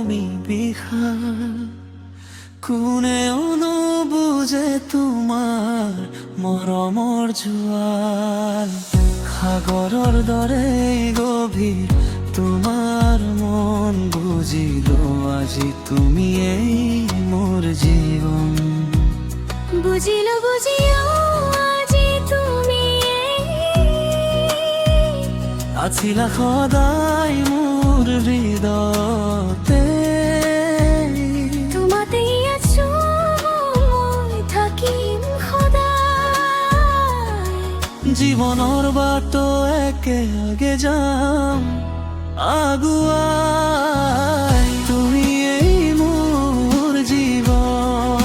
তুমি বিশাল, কোনেও নুবুজে তোমাৰ মৰমৰ জোৱাল। সাগৰৰ দৰে গভীৰ তোমাৰ মন, বুজিলো আজি তুমিয়েই মোৰ জীৱন। বুজিলো বুজিও আজি তুমিয়েই আছিলা সদায় মোৰ হৃদয়তে। তোমাতেই আছো মই থাকিম সদায়। জীৱনৰ বাট একেলগে যাম আগুৱাই, তুমিয়েই মোৰ জীৱন,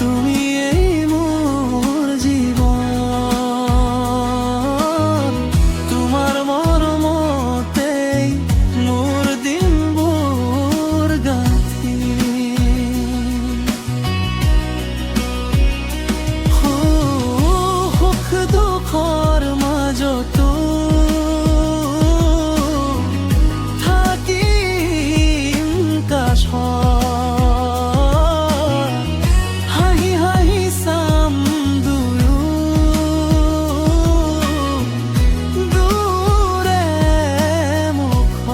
তুমিয়েই মোৰ জীৱন। তোমাৰ মৰমতেই মোৰ দিনবোৰ গাঁঠি, সুখ দুখৰ মাজতো থাকিম কাষত, হাঁহি হাঁহি চাম দুয়ো দূৰে মুখত।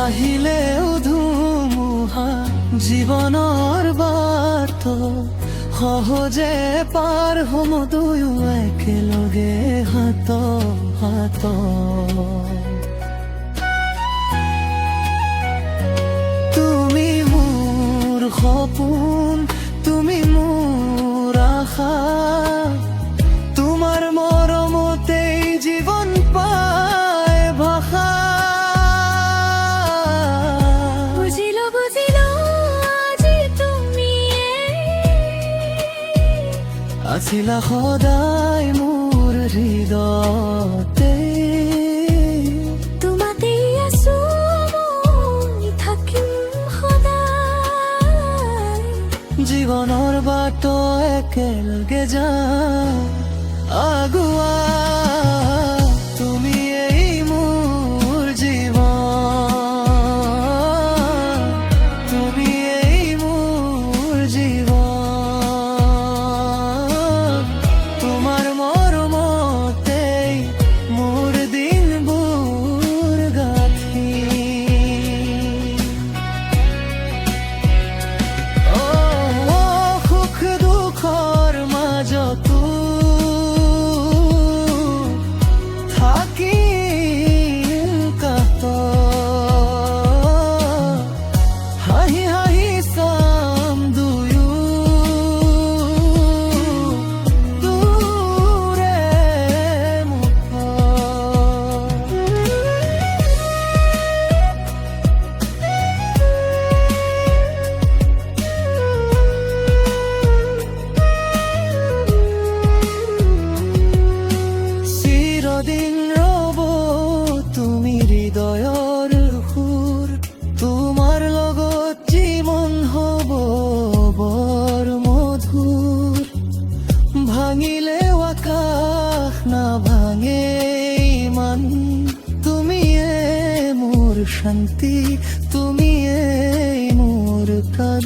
আহিলেও ধুমুহা জীৱনৰ বাট, সহজে পাৰ হ'ম দুয়ো একেলগে হাত হাত। তুমি মোৰ সপোন, তুমি মোৰ আশা, তোমাৰ মৰমতেই জীৱন পায় ভাষা। বুজিলো বুজিলো আজি তুমিয়েই আছিলা সদায় মোৰ হৃদয়তে। তোমাতেই আছো মই থাকিম সদায়। জীৱনৰ বাট একেলগে যাম আগুৱাই, তুমিয়েই মোৰ জীৱন, তুমিয়েই মোৰ জীৱন। তোমাৰ মৰমতেই মোৰ দিনবোৰ গাঁঠি, সুখ দুখৰ মাজতো থাকিম কাষত, হাঁহি হাঁহি চাম দুয়ো দূৰে মুখত। চিৰদিন ৰ'ব তুমি হৃদয়ৰ সুৰ, তোমাৰ লগত জীৱন হ'ব বৰ মধুৰ। ভাঙিলেও আকাশ নাভাঙে ইমান, তুমিয়ে মোৰ শান্তি, তুমিয়ে মোৰ প্ৰাণ।